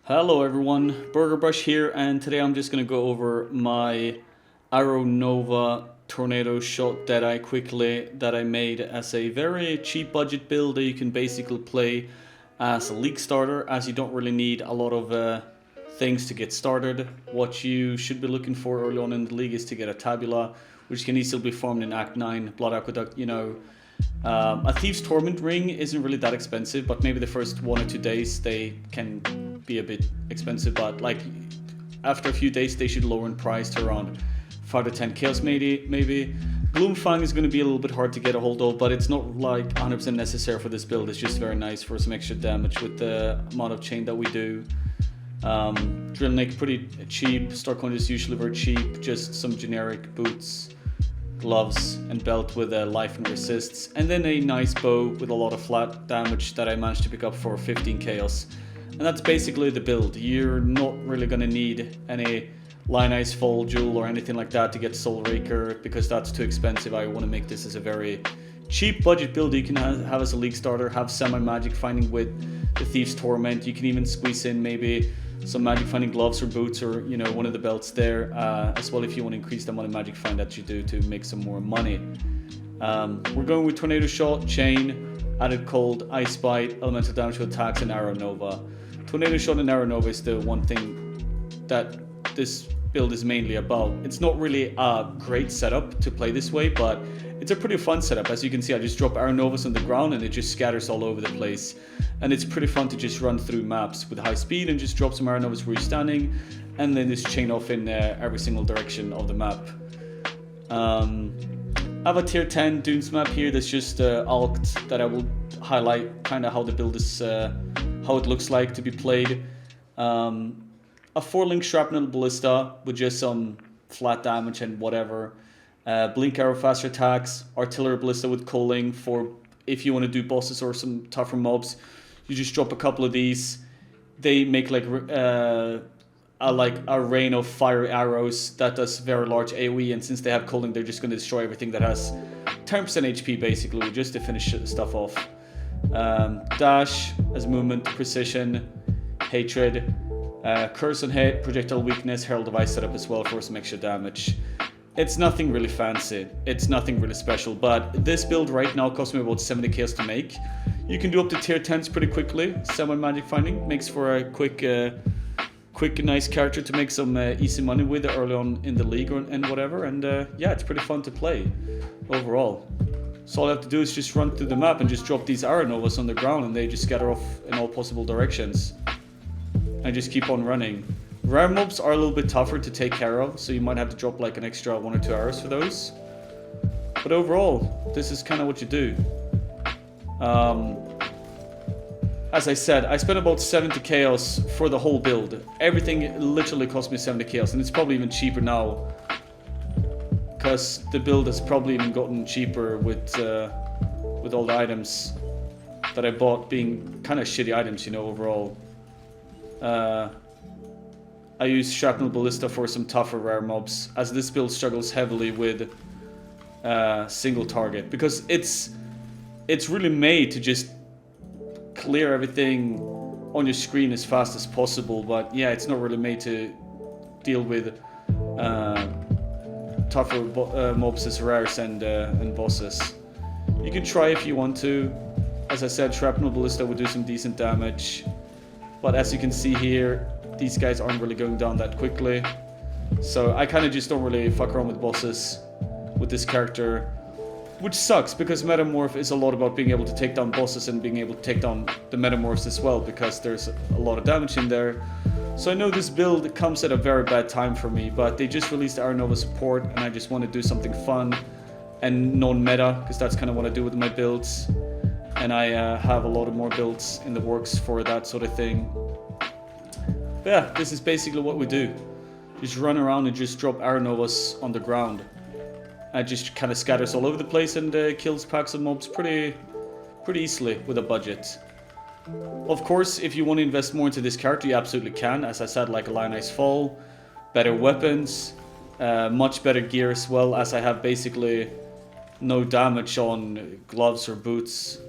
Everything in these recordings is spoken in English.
Hello everyone, Burger Brush here, and today I'm just going to go over my Arrow Nova Tornado Shot Deadeye quickly that I made as a very cheap budget build that you can basically play as a league starter, as you don't really need a lot of things to get started. What you should be looking for early on in the league is to get a Tabula, which can easily be farmed in Act 9, Blood Aqueduct, a Thief's Torment ring isn't really that expensive, but maybe the first 1 or 2 days they can be a bit expensive, but like after a few days they should lower in price to around 5 to 10 chaos maybe. Gloomfang is going to be a little bit hard to get a hold of, but it's not like 100% necessary for this build. It's just very nice for some extra damage with the amount of chain that we do. Drill Nick pretty cheap, Starcoin is usually very cheap, just some generic boots, gloves and belt with life and resists, and then a nice bow with a lot of flat damage that I managed to pick up for 15 chaos. And that's basically the build. You're not really going to need any Line Ice Fall Jewel or anything like that to get Soul Raker, because that's too expensive. I want to make this as a very cheap budget build you can have as a league starter, have semi-magic finding with the Thief's Torment. You can even squeeze in maybe some magic finding gloves or boots, or one of the belts there as well, if you want to increase the amount of magic find that you do to make some more money. We're going with Tornado Shot, Chain, Added Cold, Ice Bite, Elemental Damage to Attacks, and Arrow Nova. Tornado Shot and Arrow Nova is the one thing that this build is mainly about. It's not really a great setup to play this way, but it's a pretty fun setup. As you can see, I just drop Arrow Novas on the ground and it just scatters all over the place. And it's pretty fun to just run through maps with high speed and just drop some Arrow Novas where you're standing, and then just chain off in every single direction of the map. I have a tier 10 Dunes map here that's just alked, that I will highlight kind of how the build is, how it looks like to be played. A 4-link Shrapnel Ballista with just some flat damage and whatever. Blink Arrow faster attacks, Artillery Ballista with culling for if you want to do bosses or some tougher mobs. You just drop a couple of these. They make like a rain of fire arrows that does very large AoE, and since they have culling, they're just going to destroy everything that has 10% HP basically, just to finish stuff off. Dash as movement, precision, hatred, curse on hit, projectile weakness, herald device setup as well for some extra damage. It's nothing really fancy, it's nothing really special, but this build right now costs me about 70 chaos to make. You can do up to tier 10s pretty quickly. Semi-magic finding makes for a quick nice character to make some easy money with early on in the league and whatever, and yeah, it's pretty fun to play overall. So all I have to do is just run through the map and just drop these Arrow Novas on the ground, and they just scatter off in all possible directions. And just keep on running. Rare mobs are a little bit tougher to take care of, so you might have to drop like an extra 1 or 2 arrows for those. But overall, this is kind of what you do. As I said, I spent about 70 chaos for the whole build. Everything literally cost me 70 chaos, and it's probably even cheaper now, because the build has probably even gotten cheaper with all the items that I bought being kind of shitty items, overall. I use Shrapnel Ballista for some tougher rare mobs, as this build struggles heavily with single target, because it's really made to just clear everything on your screen as fast as possible, but yeah, it's not really made to deal with tougher mobs as rares and bosses. You can try if you want to. As I said, Shrapnel Ballista would do some decent damage, but as you can see here, these guys aren't really going down that quickly. So I kind of just don't really fuck around with bosses with this character, which sucks, because Metamorph is a lot about being able to take down bosses and being able to take down the Metamorphs as well, because there's a lot of damage in there. So I know this build comes at a very bad time for me, but they just released Arrow Nova support, and I just want to do something fun and non-meta, because that's kind of what I do with my builds. And I have a lot of more builds in the works for that sort of thing. But yeah, this is basically what we do. Just run around and just drop Arrow Novas on the ground. It just kind of scatters all over the place and kills packs of mobs pretty easily with a budget. Of course, if you want to invest more into this character, you absolutely can. As I said, like a Line Ice Fall, better weapons, much better gear as well, as I have basically no damage on gloves or boots.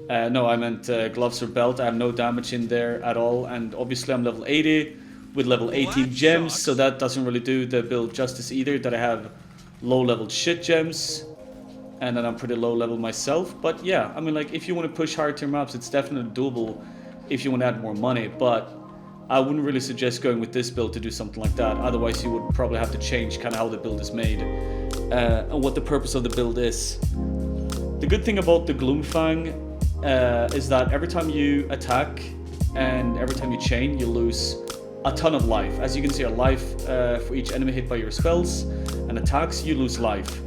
No, I meant gloves or belt. I have no damage in there at all, and obviously I'm level 80 with level 18 gems, so that doesn't really do the build justice either, that I have low level shit gems, and then I'm pretty low level myself. But yeah, I mean, like, if you want to push higher tier maps, it's definitely doable if you want to add more money, but I wouldn't really suggest going with this build to do something like that. Otherwise you would probably have to change kind of how the build is made, and what the purpose of the build is. The good thing about the Gloomfang is that every time you attack and every time you chain, you lose a ton of life. As you can see, a life for each enemy hit by your spells and attacks, you lose life.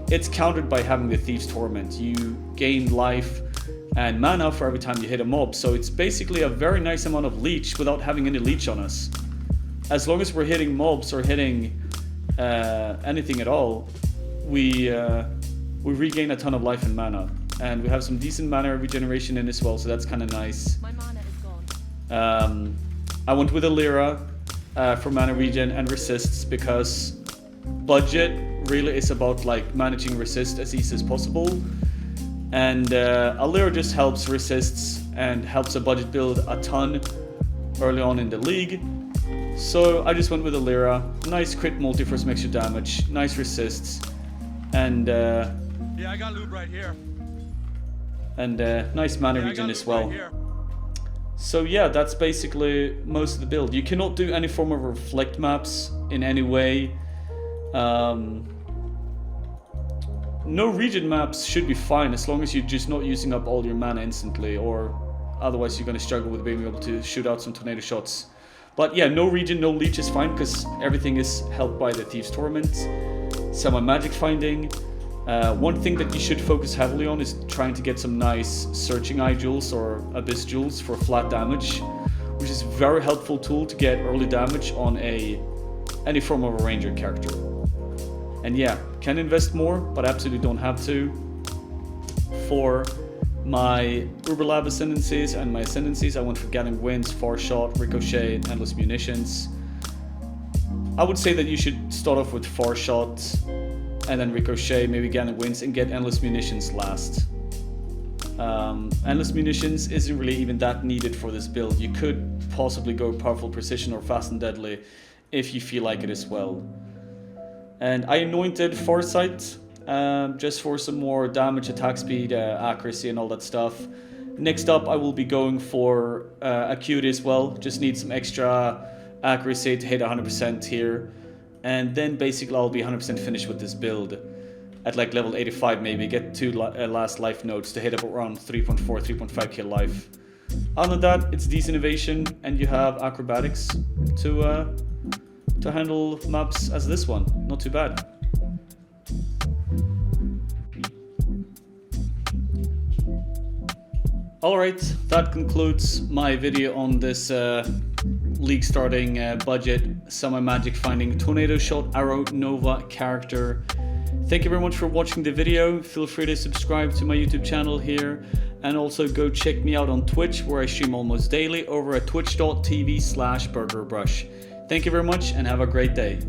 It's countered by having the Thieves' Torment. You gain life and mana for every time you hit a mob, so it's basically a very nice amount of leech without having any leech on us. As long as we're hitting mobs or hitting anything at all, we regain a ton of life and mana. And we have some decent mana regeneration in as well, so that's kind of nice. My mana is gone. I went with a Lyra for mana regen and resists, because budget really is about like managing resist as easy as possible. And a Lyra just helps resists and helps a budget build a ton early on in the league. So I just went with a Lyra. Nice crit multi for some extra damage, nice resists, and yeah, I got loot right here. And nice mana regen as well. Right, so yeah, that's basically most of the build. You cannot do any form of reflect maps in any way. No regen maps should be fine as long as you're just not using up all your mana instantly, or otherwise you're going to struggle with being able to shoot out some tornado shots. But yeah, no regen, no leech is fine, because everything is helped by the Thieves' Torment. Semi-magic finding. One thing that you should focus heavily on is trying to get some nice searching eye jewels or abyss jewels for flat damage, which is a very helpful tool to get early damage on any form of a ranger character. And yeah, can invest more, but absolutely don't have to. For my Uberlab Ascendancies and my Ascendancies, I went for Gathering Winds, Far Shot, Ricochet, Endless Munitions. I would say that you should start off with Far Shot, and then Ricochet, maybe Gathering Winds, and get Endless Munitions last. Endless Munitions isn't really even that needed for this build. You could possibly go Powerful Precision or Fast and Deadly if you feel like it as well. And I anointed Foresight just for some more damage, attack speed, accuracy and all that stuff. Next up I will be going for Acuity as well. Just need some extra accuracy to hit 100% here. And then basically I'll be 100% finished with this build. At like level 85 maybe, get 2 last life nodes to hit up around 3.4, 3.5k life. Other than that, it's decent evasion, and you have acrobatics to handle maps as this one. Not too bad. Alright, that concludes my video on this league starting budget semi-magic finding tornado shot arrow nova character. Thank you very much for watching the video. Feel free to subscribe to my YouTube channel here, and also go check me out on Twitch, where I stream almost daily over at twitch.tv/burgerbrush. Thank you very much and have a great day.